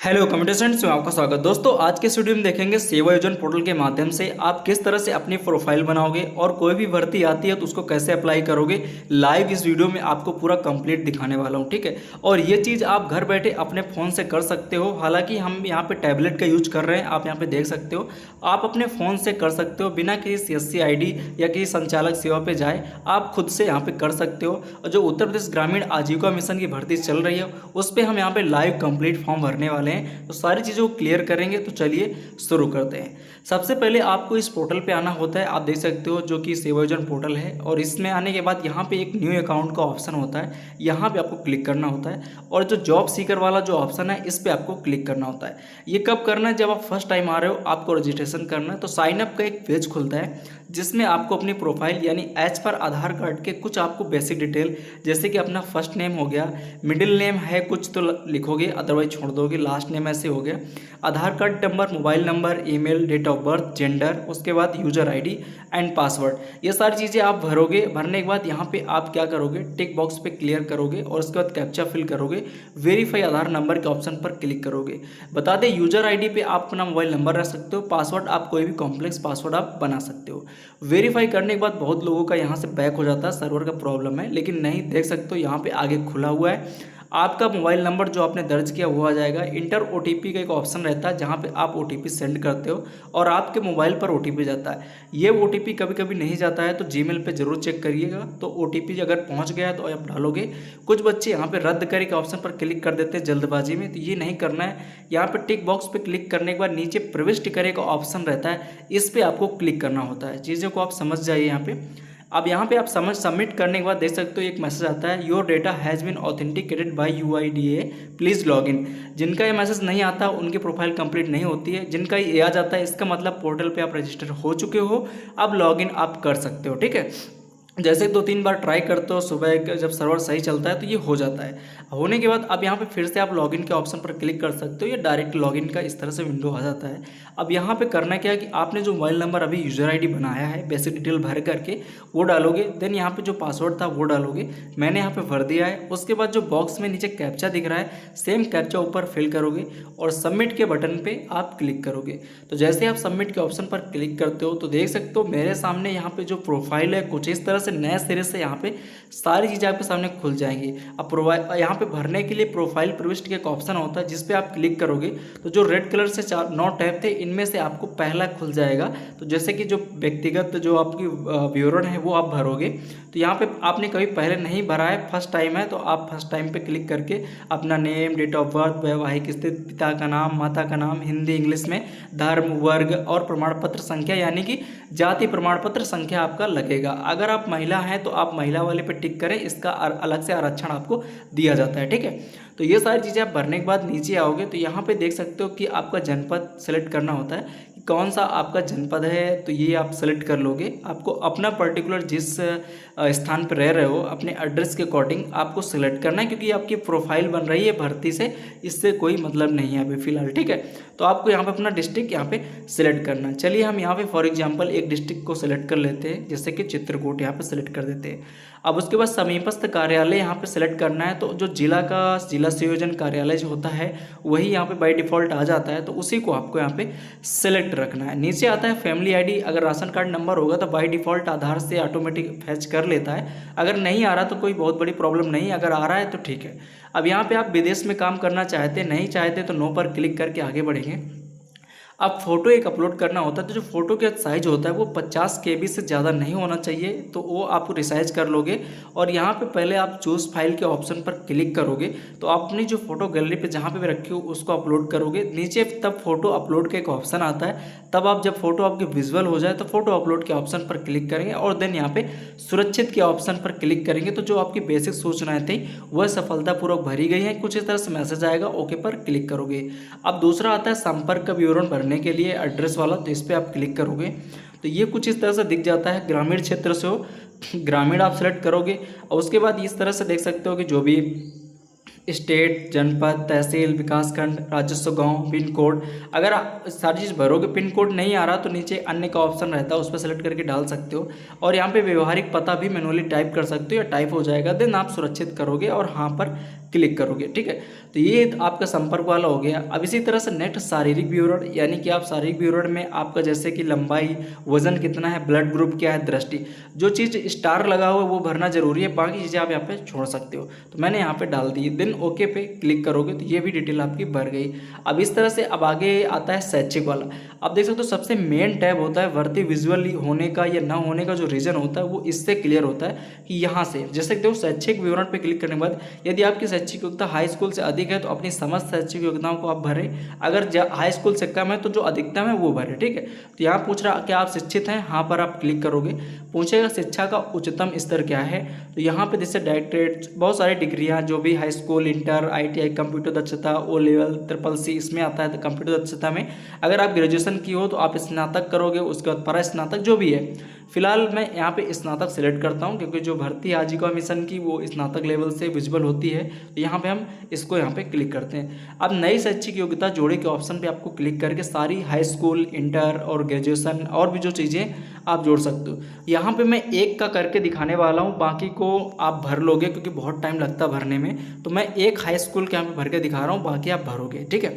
Hello communications में आपका स्वागत। दोस्तों आज के इस वीडियो में देखेंगे सेवा योजन पोर्टल के माध्यम से आप किस तरह से अपनी प्रोफाइल बनाओगे और कोई भी भर्ती आती है तो उसको कैसे अप्लाई करोगे। लाइव इस वीडियो में आपको पूरा कंप्लीट दिखाने वाला हूं, ठीक है। और ये चीज़ आप घर बैठे अपने फ़ोन से कर सकते हो। हालांकि हम यहाँ पे टैबलेट का यूज कर रहे हैं, आप यहाँ पे देख सकते हो। आप अपने फ़ोन से कर सकते हो बिना किसी CSC ID या किसी संचालक सेवा पे जाए, आप खुद से यहाँ पे कर सकते हो। और जो उत्तर प्रदेश ग्रामीण आजीविका मिशन की भर्ती चल रही है उस पर हम यहाँ पे लाइव कंप्लीट फॉर्म भरने वाले हैं, तो सारी चीज़ों को क्लियर करेंगे। तो चलिए शुरू करते हैं। सबसे पहले आपको इस पोर्टल पे आना होता है, आप देख सकते हो जो कि सेवा योजन पोर्टल है। और इसमें आने के बाद यहाँ पे एक न्यू अकाउंट का ऑप्शन होता है, यहाँ पे आपको क्लिक करना होता है। और जो जॉब सीकर वाला जो ऑप्शन है इस पर आपको क्लिक करना होता है। ये कब करना है? जब आप फर्स्ट टाइम आ रहे हो, आपको रजिस्ट्रेशन करना है। तो साइन अप का एक पेज खुलता है जिसमें आपको अपनी प्रोफाइल यानी एज पर आधार कार्ड के कुछ आपको बेसिक डिटेल, जैसे कि अपना फर्स्ट नेम हो गया, मिडिल नेम है कुछ तो लिखोगे, अदरवाइज छोड़ दोगे, लास्ट नेम ऐसे हो गया, Aadhaar card number, mobile number, email, date of birth, gender, उसके बाद यूजर आईडी एंड पासवर्ड, ये सारी चीज़ें आप भरोगे। भरने के बाद यहाँ पे आप क्या करोगे, टिक बॉक्स पे क्लियर करोगे और उसके बाद कैप्चा फिल करोगे, वेरीफाई आधार नंबर के ऑप्शन पर क्लिक करोगे। बता दें यूजर आईडी पे आप अपना मोबाइल नंबर रख सकते हो, पासवर्ड आप कोई भी कॉम्प्लेक्स पासवर्ड आप बना सकते हो। वेरीफाई करने के बाद बहुत लोगों का यहाँ से बैक हो जाता है, सर्वर का प्रॉब्लम है, लेकिन नहीं, देख सकते हो यहाँ पे आगे खुला हुआ है। आपका मोबाइल नंबर जो आपने दर्ज किया वो आ जाएगा। इंटर OTP का एक ऑप्शन रहता है जहाँ पे आप OTP सेंड करते हो और आपके मोबाइल पर OTP जाता है। ये OTP कभी कभी नहीं जाता है तो जीमेल पे जरूर चेक करिएगा। तो OTP अगर पहुँच गया है तो आप डालोगे। कुछ बच्चे यहाँ पे रद्द करे के ऑप्शन पर क्लिक कर देते हैं जल्दबाजी में, तो ये नहीं करना है। यहाँ पे टिक बॉक्स पे क्लिक करने के बाद नीचे प्रविष्ट करे का ऑप्शन रहता है, इस पर आपको क्लिक करना होता है। चीज़ों को आप समझ जाइए यहाँ पे। अब यहाँ पे आप सबमिट करने के बाद देख सकते हो एक मैसेज आता है, your data has been authenticated by UIDAI, please log in. जिनका ये मैसेज नहीं आता उनकी प्रोफाइल कंप्लीट नहीं होती है, जिनका ये आ जाता है इसका मतलब पोर्टल पे आप रजिस्टर हो चुके हो, अब लॉग इन आप कर सकते हो, ठीक है। जैसे 2-3 बार ट्राई करते हो, सुबह जब सर्वर सही चलता है तो ये हो जाता है। होने के बाद अब यहाँ पे फिर से आप लॉगिन के ऑप्शन पर क्लिक कर सकते हो, ये डायरेक्ट लॉगिन का इस तरह से विंडो आ जाता है। अब यहाँ पे करना क्या है कि आपने जो मोबाइल नंबर अभी यूज़र आईडी बनाया है बेसिक डिटेल भर करके वो डालोगे, देन यहाँ पे जो पासवर्ड था वो डालोगे, मैंने यहाँ पे भर दिया है। उसके बाद जो बॉक्स में नीचे कैप्चा दिख रहा है सेम कैप्चा ऊपर फिल करोगे और सबमिट के बटन पर आप क्लिक करोगे। तो जैसे आप सबमिट के ऑप्शन पर क्लिक करते हो तो देख सकते हो मेरे सामने यहाँ पे जो प्रोफाइल है कुछ इस तरह से नए सिरे से यहाँ पे सारी चीज़ें आपके सामने खुल जाएंगी। अब यहाँ पे भरने के लिए प्रोफाइल प्रविष्ट का एक ऑप्शन होता है जिस पे आप क्लिक करोगे तो जो रेड कलर से 9 टैब थे इनमें से आपको पहला खुल जाएगा। तो जैसे कि जो व्यक्तिगत जो आपकी विवरण है वो आप भरोगे। तो यहाँ पे आपने कभी पहले नहीं भरा है, फर्स्ट टाइम है, तो आप फर्स्ट टाइम पे क्लिक करके अपना नेम, डेट ऑफ बर्थ, वैवाहिक स्थिति, पिता का नाम, माता का नाम, हिंदी इंग्लिश में, धर्म, वर्ग और प्रमाण पत्र संख्या यानी कि जाति प्रमाण पत्र संख्या आपका लगेगा। अगर आप महिला हैं तो आप महिला वाले पे टिक करें, इसका अलग से आरक्षण आपको दिया जाता है, ठीक है। तो ये सारी चीज़ें आप भरने के बाद नीचे आओगे तो यहाँ पे देख सकते हो कि आपका जनपद सेलेक्ट करना होता है कि कौन सा आपका जनपद है, तो ये आप सेलेक्ट कर लोगे। आपको अपना पर्टिकुलर जिस स्थान पर रह रहे हो अपने एड्रेस के अकॉर्डिंग आपको सेलेक्ट करना है, क्योंकि आपकी प्रोफाइल बन रही है भर्ती से, इससे कोई मतलब नहीं है अभी फिलहाल, ठीक है। तो आपको यहाँ पे अपना डिस्ट्रिक्ट यहाँ पे सिलेक्ट करना है। चलिए हम यहाँ पे फॉर एग्जांपल एक डिस्ट्रिक्ट को सिलेक्ट कर लेते हैं, जैसे कि चित्रकूट यहाँ पे सिलेक्ट कर देते हैं। अब उसके बाद समीपस्थ कार्यालय यहाँ पे सिलेक्ट करना है, तो जो जिला संयोजन कार्यालय जो होता है वही यहाँ पे बाय डिफ़ॉल्ट आ जाता है, तो उसी को आपको यहाँ पे सिलेक्ट रखना है। नीचे आता है फैमिली आईडी, अगर राशन कार्ड नंबर होगा तो बाय डिफ़ॉल्ट आधार से ऑटोमेटिक फैच कर लेता है, अगर नहीं आ रहा तो कोई बहुत बड़ी प्रॉब्लम नहीं, अगर आ रहा है तो ठीक है। अब यहाँ पे आप विदेश में काम करना चाहते नहीं चाहते तो नो पर क्लिक करके आगे बढ़ेंगे। अब फोटो एक अपलोड करना होता है, तो जो फोटो का साइज होता है वो 50 KB से ज़्यादा नहीं होना चाहिए, तो वो आप रिसाइज कर लोगे। और यहाँ पे पहले आप चूज़ फाइल के ऑप्शन पर क्लिक करोगे तो अपनी जो फोटो गैलरी पे जहाँ पे भी रखी हो उसको अपलोड करोगे। नीचे तब फोटो अपलोड का एक ऑप्शन आता है, तब आप जब फोटो आपकी विजुअल हो जाए तो फोटो अपलोड के ऑप्शन पर क्लिक करेंगे और देन यहाँ पे सुरक्षित के ऑप्शन पर क्लिक करेंगे। तो जो आपकी बेसिक सूचनाएं थी वह सफलतापूर्वक भरी गई हैं, कुछ इस तरह से मैसेज आएगा, ओके पर क्लिक करोगे। अब दूसरा आता है संपर्क का विवरण भरने के लिए एड्रेस वाला, तो इस पर आप क्लिक करोगे तो ये कुछ इस तरह से दिख जाता है। ग्रामीण क्षेत्र से हो, ग्रामीण आप सेलेक्ट करोगे और उसके बाद इस तरह से देख सकते हो कि जो भी स्टेट, जनपद, तहसील, विकासखंड, राजस्व, गांव, पिन कोड। अगर आप सारी चीज़ भरोगे, पिन कोड नहीं आ रहा तो नीचे अन्य का ऑप्शन रहता है, उस पर सेलेक्ट करके डाल सकते हो। और यहाँ पे व्यवहारिक पता भी मैनुअली टाइप कर सकते हो या टाइप हो जाएगा, देन आप सुरक्षित करोगे और हाँ पर क्लिक करोगे। ठीक है, तो ये आपका संपर्क वाला हो गया। अब इसी तरह से नेक्स्ट शारीरिक विवरण, यानी कि आप शारीरिक विवरण में आपका जैसे कि लंबाई, वजन कितना है, ब्लड ग्रुप क्या है, दृष्टि, जो चीज़ स्टार लगा हुआ है वो भरना जरूरी है, बाकी चीज़ें आप यहाँ पे छोड़ सकते हो। तो मैंने यहाँ पे डाल दी, देन ओके पे क्लिक करोगे तो ये भी डिटेल आपकी भर गई। अब इस तरह से अब आगे आता है शैक्षिक वाला। आप देख सकते हो सबसे मेन टैब होता है भर्ती विजुअल होने का या ना होने का जो रीजन होता है वो इससे क्लियर होता है कि यहाँ से जैसे देखो शैक्षिक विवरण पे क्लिक करने के बाद यदि आपकी शैक्षिक योग्यता हाई स्कूल से अधिक है तो अपनी समस्त शैक्षिक योग्यताओं को आप भरें, अगर हाई स्कूल से कम है तो जो अधिकतम है वो भरें। ठीक है, तो यहाँ पूछ रहा क्या आप शिक्षित हैं, हाँ पर आप क्लिक करोगे। पूछेगा शिक्षा का उच्चतम स्तर क्या है, तो यहाँ पे जैसे डायरेक्टरेट, बहुत सारी डिग्रियाँ जो भी high school, inter, ITI, computer दक्षता, O लेवल, CCC इसमें आता है। तो कंप्यूटर दक्षता में अगर आप ग्रेजुएशन की हो तो आप स्नातक करोगे, उसके बाद पर स्नातक जो भी है। फिलहाल मैं यहाँ पे स्नातक सेलेक्ट करता हूँ क्योंकि जो भर्ती आजीविका मिशन की वो स्नातक लेवल से विजिबल होती है, तो यहाँ पे हम इसको यहाँ पे क्लिक करते हैं। अब नई शैक्षिक योग्यता जोड़े के ऑप्शन पे आपको क्लिक करके सारी हाई स्कूल, इंटर और ग्रेजुएशन और भी जो चीज़ें आप जोड़ सकते हो। यहाँ पे मैं एक का करके दिखाने वाला हूँ, बाकी को आप भर लोगे क्योंकि बहुत टाइम लगता है भरने में। तो मैं एक हाई स्कूल के यहाँ पे भर के दिखा रहा हूँ, बाकी आप भरोगे। ठीक है,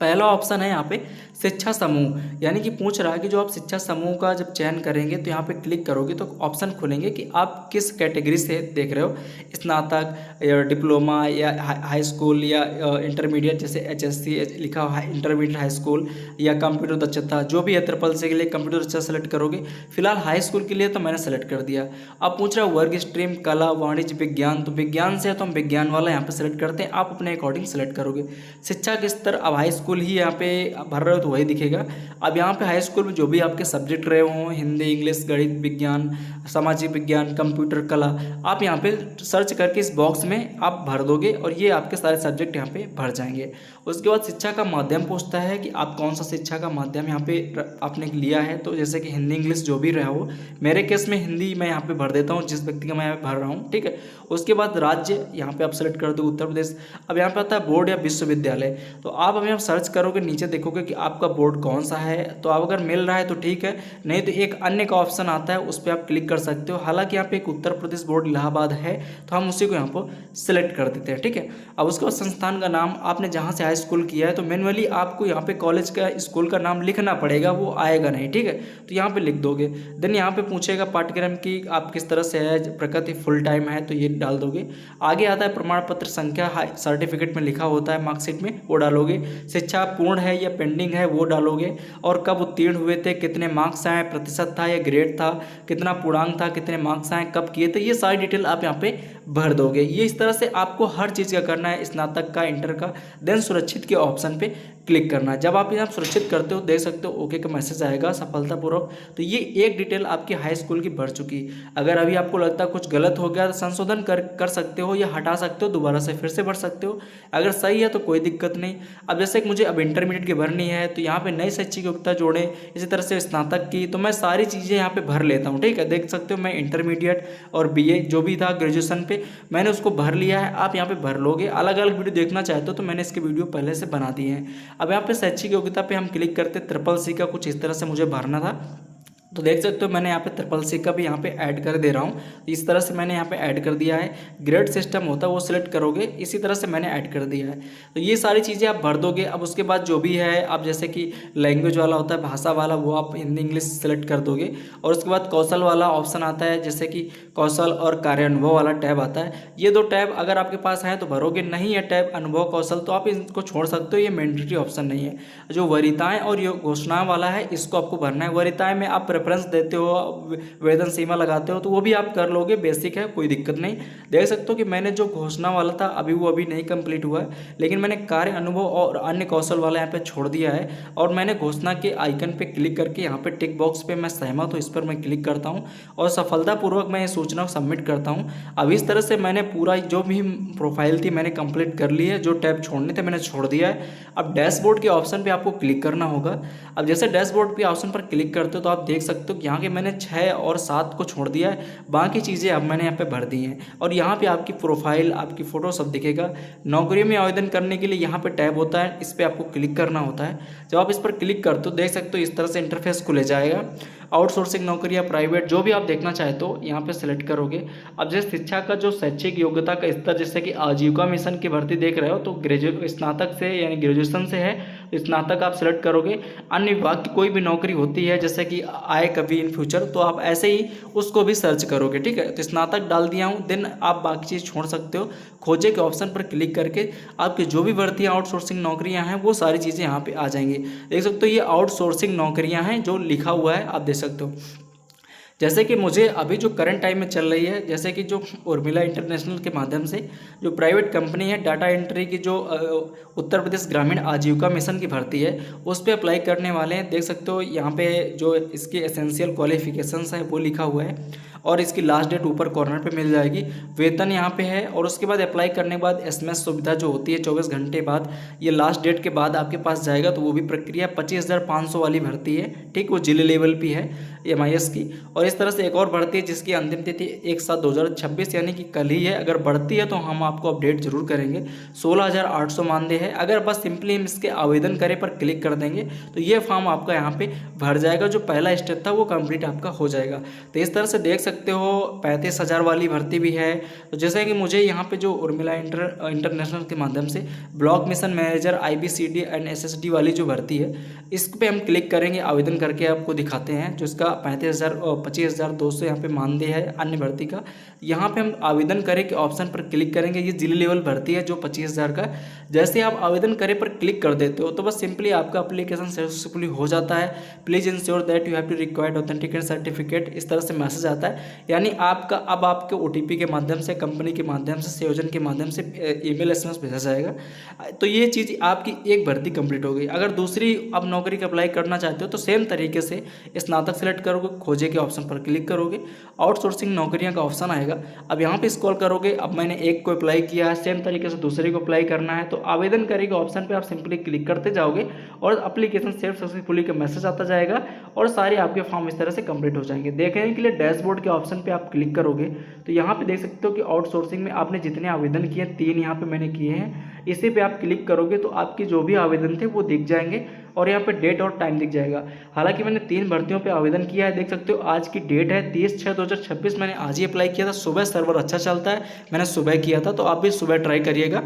पहला ऑप्शन है यहाँ पे शिक्षा समूह, यानी कि पूछ रहा है कि जो आप शिक्षा समूह का जब चयन करेंगे तो यहाँ पे क्लिक करोगे तो ऑप्शन खुलेंगे कि आप किस कैटेगरी से देख रहे हो, स्नातक या डिप्लोमा या हाई स्कूल या इंटरमीडिएट, जैसे HSC लिखा हुआ है, इंटरमीडिएट हाई स्कूल, या कंप्यूटर दक्षता जो भी है, CCC के लिए कंप्यूटर दक्षता सेलेक्ट करोगे। फिलहाल हाई स्कूल के लिए तो मैंने सेलेक्ट कर दिया। अब पूछ रहा है वर्ग स्ट्रीम, कला, वाणिज्य, विज्ञान, तो विज्ञान से है तो हम विज्ञान वाला यहाँ पे सेलेक्ट करते हैं, आप अपने अकॉर्डिंग सेलेक्ट करोगे। शिक्षा के स्तर, अब हाई स्कूल ही यहाँ पे भर रहे हो तो वही दिखेगा। अब यहाँ पे हाई स्कूल में जो भी आपके सब्जेक्ट रहे हों, हिंदी, इंग्लिश, गणित, विज्ञान, सामाजिक विज्ञान, कंप्यूटर, कला, आप यहाँ पे सर्च करके इस बॉक्स में आप भर दोगे और ये आपके सारे सब्जेक्ट यहाँ पे भर जाएंगे। उसके बाद शिक्षा का माध्यम पूछता है कि आप कौन सा शिक्षा का माध्यम यहाँ पे आपने लिया है, तो जैसे कि हिंदी, इंग्लिश जो भी रहा हो, मेरे केस में हिंदी मैं यहाँ पे भर देता हूँ जिस व्यक्ति का मैं यहाँ पे भर रहा हूँ। ठीक है, उसके बाद राज्य यहाँ पे आप सेलेक्ट कर दो उत्तर प्रदेश। अब यहाँ पे आता है बोर्ड या विश्वविद्यालय, तो आप अब यहाँ सर्च करोगे, नीचे देखोगे कि आपका बोर्ड कौन सा है, तो आप अगर मिल रहा है तो ठीक है, नहीं तो एक अन्य का ऑप्शन आता है उस पर आप क्लिक कर सकते हो। हालांकि यहाँ पे एक उत्तर प्रदेश बोर्ड इलाहाबाद है तो हम उसी को यहाँ पर सिलेक्ट कर देते हैं। ठीक है, अब उसके बाद संस्थान का नाम, आपने जहाँ से हाई स्कूल किया है तो मैनुअली आपको यहाँ पे कॉलेज का, स्कूल का नाम लिखना पड़ेगा, वो आएगा नहीं। ठीक है, तो यहाँ पे लिख दोगे। देन यहाँ पे पूछेगा पाठ्यक्रम की आप किस तरह से है, प्रकृति फुल टाइम है तो ये डाल दोगे। आगे आता है प्रमाण पत्र संख्या, सर्टिफिकेट में लिखा होता है, मार्कशीट में, वो डालोगे। शिक्षा पूर्ण है या पेंडिंग है वो डालोगे, और कब उत्तीर्ण हुए थे, कितने मार्क्स आए, प्रतिशत था या ग्रेड था, कितना पूर्णांक था, कितने मार्क्स आए, कब किए थे, ये सारी डिटेल आप यहाँ पे भर दोगे। ये इस तरह से आपको हर चीज़ का करना है, स्नातक का, इंटर का। देन सुरक्षित के ऑप्शन पे क्लिक करना है। जब आप यहाँ सुरक्षित करते हो देख सकते हो ओके का मैसेज आएगा सफलतापूर्वक। तो ये एक डिटेल आपकी हाई स्कूल की भर चुकी। अगर अभी आपको लगता है कुछ गलत हो गया तो संशोधन कर सकते हो या हटा सकते हो, दोबारा से फिर से भर सकते हो। अगर सही है तो कोई दिक्कत नहीं। अब जैसे कि मुझे अब इंटरमीडिएट की भरनी है तो यहाँ पे नई शैक्षिक योग्यता जोड़ें, इसी तरह से स्नातक की, तो मैं सारी चीज़ें यहाँ पे भर लेता हूँ। ठीक है, देख सकते हो मैं इंटरमीडिएट और BA जो भी था ग्रेजुएशन पे मैंने उसको भर लिया है। आप यहाँ पे भर लोगे। अलग अलग वीडियो देखना चाहते हो तो मैंने इसके वीडियो पहले से बना दिए हैं। अब यहाँ पे शैक्षिक योग्यता पे हम क्लिक करते, CCC का कुछ इस तरह से मुझे भरना था, तो देख सकते हो मैंने यहाँ पे CCC का भी यहाँ पे ऐड कर दे रहा हूँ। इस तरह से मैंने यहाँ पे ऐड कर दिया है। ग्रेड सिस्टम होता है वो सिलेक्ट करोगे, इसी तरह से मैंने ऐड कर दिया है। तो ये सारी चीज़ें आप भर दोगे। अब उसके बाद जो भी है आप जैसे कि लैंग्वेज वाला होता है, भाषा वाला, वो आप हिंदी इंग्लिश सेलेक्ट कर दोगे। और उसके बाद कौशल वाला ऑप्शन आता है, जैसे कि कौशल और कार्यानुभव वाला टैब आता है। ये दो टैब अगर आपके पास है तो भरोगे, नहीं है टैब अनुभव कौशल तो आप इनको छोड़ सकते हो, ये मैंडेटरी ऑप्शन नहीं है। जो वरीयताएँ और घोषणाएँ वाला है इसको आपको भरना है। वरीयताएँ में आप प्रेफरेंस देते हो, वेतन सीमा लगाते हो, तो वो भी आप कर लोगे, बेसिक है, कोई दिक्कत नहीं। देख सकते हो कि मैंने जो घोषणा वाला था अभी वो अभी नहीं कंप्लीट हुआ है, लेकिन मैंने कार्य अनुभव और अन्य कौशल वाला यहाँ पे छोड़ दिया है। और मैंने घोषणा के आइकन पे क्लिक करके यहाँ पे टिक बॉक्स पे मैं सहमत हूँ, इस पर मैं क्लिक करता हूँ और सफलतापूर्वक मैं ये सूचना सबमिट करता हूँ। अब इस तरह से मैंने पूरा जो भी प्रोफाइल थी मैंने कंप्लीट कर ली है। जो टैब छोड़ने थे मैंने छोड़ दिया है। अब डैशबोर्ड के ऑप्शन पर आपको क्लिक करना होगा। अब जैसे डैशबोर्ड के ऑप्शन पर क्लिक करते हो तो आप देख सकते सकते हो कि यहाँ के मैंने 6 और 7 को छोड़ दिया है, बाकी चीज़ें अब मैंने यहाँ पे भर दी हैं। और यहाँ पे आपकी प्रोफाइल, आपकी फ़ोटो सब दिखेगा। नौकरी में आवेदन करने के लिए यहाँ पे टैब होता है, इस पर आपको क्लिक करना होता है। जब आप इस पर क्लिक करते हो देख सकते हो इस तरह से इंटरफेस खुले जाएगा। आउटसोर्सिंग नौकरी या प्राइवेट जो भी आप देखना चाहते हो यहाँ पे सेलेक्ट करोगे। अब जैसे शिक्षा का जो शैक्षिक योग्यता का स्तर, जैसे कि आजीविका मिशन की भर्ती देख रहे हो तो स्नातक से यानी ग्रेजुएशन से है, तो स्नातक आप सेलेक्ट करोगे। अन्य विभाग की कोई भी नौकरी होती है जैसे कि आए कभी इन फ्यूचर, तो आप ऐसे ही उसको भी सर्च करोगे, ठीक है। तो स्नातक डाल दिया हूँ, देन आप बाकी चीज़ छोड़ सकते हो। खोजे के ऑप्शन पर क्लिक करके आपकी जो भी भर्तियाँ आउटसोर्सिंग नौकरियाँ हैं वो सारी चीज़ें यहाँ पे आ जाएंगी। देख सकते हो ये आउटसोर्सिंग नौकरियाँ हैं जो लिखा हुआ है, आप देख सकते हो। जैसे कि मुझे अभी जो करंट टाइम में चल रही है, जैसे कि जो उर्मिला इंटरनेशनल के माध्यम से जो प्राइवेट कंपनी है डाटा एंट्री की, जो उत्तर प्रदेश ग्रामीण आजीविका मिशन की भर्ती है उस पर अप्लाई करने वाले हैं। देख सकते हो यहाँ पे जो इसकी एसेंशियल क्वालिफिकेशंस है वो लिखा हुआ है और इसकी लास्ट डेट ऊपर कॉर्नर पे मिल जाएगी। वेतन यहाँ पे है और उसके बाद अप्लाई करने के बाद एसएमएस सुविधा जो होती है 24 घंटे बाद, ये लास्ट डेट के बाद आपके पास जाएगा। तो वो भी प्रक्रिया 25,500 वाली भर्ती है, ठीक, वो जिले लेवल पे है MIS की। और इस तरह से एक और भर्ती है जिसकी अंतिम तिथि 1/7/2026 यानी कि कल ही है। अगर बढ़ती है तो हम आपको अपडेट जरूर करेंगे। 16,800 मानदेय है। अगर बस सिंपली हम इसके आवेदन करें पर क्लिक कर देंगे तो ये फॉर्म आपका यहाँ पे भर जाएगा। जो पहला स्टेप था वो कंप्लीट आपका हो जाएगा। तो इस तरह से देख सकते हो 35,000 वाली भर्ती भी है। तो जैसे कि मुझे यहाँ पे जो उर्मिला इंटरनेशनल के माध्यम से block mission manager IBCD and SSD वाली जो भर्ती है इस पे हम क्लिक करेंगे, आवेदन करके आपको दिखाते हैं। जो इसका 25,200 यहाँ पे मानदेय है अन्य भर्ती का। यहाँ पे हम आवेदन करें के ऑप्शन पर क्लिक करेंगे। ये जिले लेवल भर्ती है जो 25,000 का। जैसे आप आवेदन करें पर क्लिक कर देते हो तो बस सिंपली आपका एप्लीकेशन सक्सेसफुली हो जाता है। Please ensure that you have to required authenticate certificate, इस तरह से मैसेज आता है। यानी आपका अब आपके OTP के माध्यम से, कंपनी के माध्यम से, संयोजन के माध्यम से email SMS भेजा जाएगा। तो ये चीज़ आपकी एक भर्ती कंप्लीट हो गई। अगर दूसरी अब नौकरी का अप्लाई करना चाहते हो तो सेम तरीके से स्नातक सेलेक्ट करोगे, खोजे के ऑप्शन पर क्लिक करोगे, आउटसोर्सिंग नौकरियां का ऑप्शन आएगा। अब यहाँ पे स्क्रॉल करोगे, अब मैंने एक को अप्लाई किया है, सेम तरीके से दूसरे को अप्लाई करना है तो आवेदन करेंगे ऑप्शन पे आप सिंपली क्लिक करते जाओगे और एप्लीकेशन सेव सक्सेसफुली का मैसेज आता जाएगा और सारे आपके फॉर्म इस तरह से कंप्लीट हो जाएंगे। देखने के लिए डैशबोर्ड के ऑप्शन पे आप क्लिक करोगे तो यहाँ पे देख सकते हो कि आउटसोर्सिंग में आपने जितने आवेदन किए, 3 यहाँ पे मैंने किए हैं, इसी पे आप क्लिक करोगे तो आपके जो भी आवेदन थे वो दिख जाएंगे और यहाँ पे डेट और टाइम दिख जाएगा। हालांकि मैंने 3 भर्तियों पे आवेदन किया है। देख सकते हो आज की डेट है 30/6/2026। मैंने आज ही अप्लाई किया था। सुबह सर्वर अच्छा चलता है, मैंने सुबह किया था, तो आप भी सुबह ट्राई करिएगा।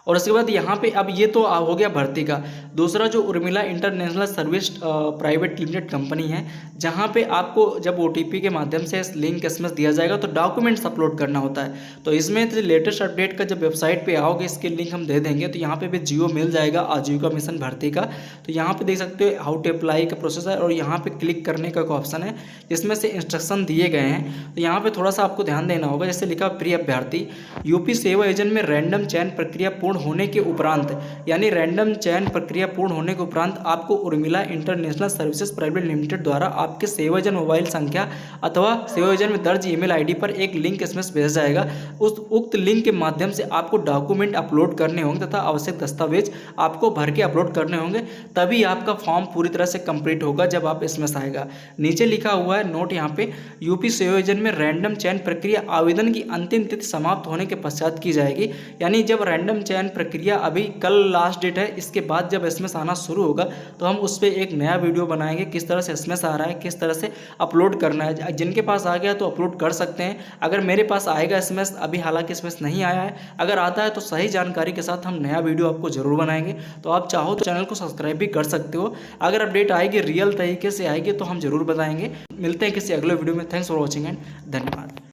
और उसके बाद यहाँ पे अब ये तो हो गया भर्ती का। दूसरा जो Urmila international service private limited company है, जहाँ पे आपको जब OTP के माध्यम से लिंक SMS दिया जाएगा तो डॉक्यूमेंट्स अपलोड करना होता है। तो इसमें तो लेटेस्ट अपडेट का जब वेबसाइट पे आओगे इसके लिंक हम दे देंगे। तो यहाँ पे भी जियो मिल जाएगा आजीविका मिशन भर्ती का। तो यहाँ पे देख सकते हो हाउ टू अप्लाई का प्रोसेस है और यहाँ पे क्लिक करने का ऑप्शन है जिसमें से इंस्ट्रक्शन दिए गए हैं। तो यहाँ पे थोड़ा सा आपको ध्यान देना होगा। जैसे लिखा प्रिय अभ्यर्थी, यूपी सेवा एजेंट में रैंडम चयन प्रक्रिया पूर्ण होने के उपरांत, यानी रैंडम चयन प्रक्रिया पूर्ण होने के उपरांत आपको Urmila international services private limited द्वारा आपके सेवाजन मोबाइल संख्या अथवा सेवाजन में दर्ज ईमेल आईडी पर एक लिंक SMS भेजा जाएगा। उस उक्त लिंक के माध्यम से आपको डॉक्यूमेंट अपलोड करने होंगे तथा आवश्यक दस्तावेज आपको भर के अपलोड करने होंगे, तभी आपका फॉर्म पूरी तरह से कंप्लीट होगा जब आप SMS आएगा। नीचे लिखा हुआ है नोट यहाँ पे, यूपी सेवाजन में रैंडम चयन प्रक्रिया आवेदन की अंतिम तिथि समाप्त होने के पश्चात की जाएगी। यानी जब रैंडम चयन प्रक्रिया अभी कल लास्ट डेट है, इसके बाद जब SMS आना शुरू होगा तो हम उस पर एक नया वीडियो बनाएंगे किस तरह से SMS आ रहा है, किस तरह से अपलोड करना है। जिनके पास आ गया तो अपलोड कर सकते हैं। अगर मेरे पास आएगा SMS, अभी हालांकि SMS नहीं आया है, अगर आता है तो सही जानकारी के साथ हम नया वीडियो आपको जरूर बनाएंगे। तो आप चाहो तो चैनल को सब्सक्राइब भी कर सकते हो। अगर अपडेट आएगी रियल तरीके से आएगी तो हम जरूर बताएंगे। मिलते हैं किसी अगले वीडियो में। थैंक्स फॉर वॉचिंग एंड धन्यवाद।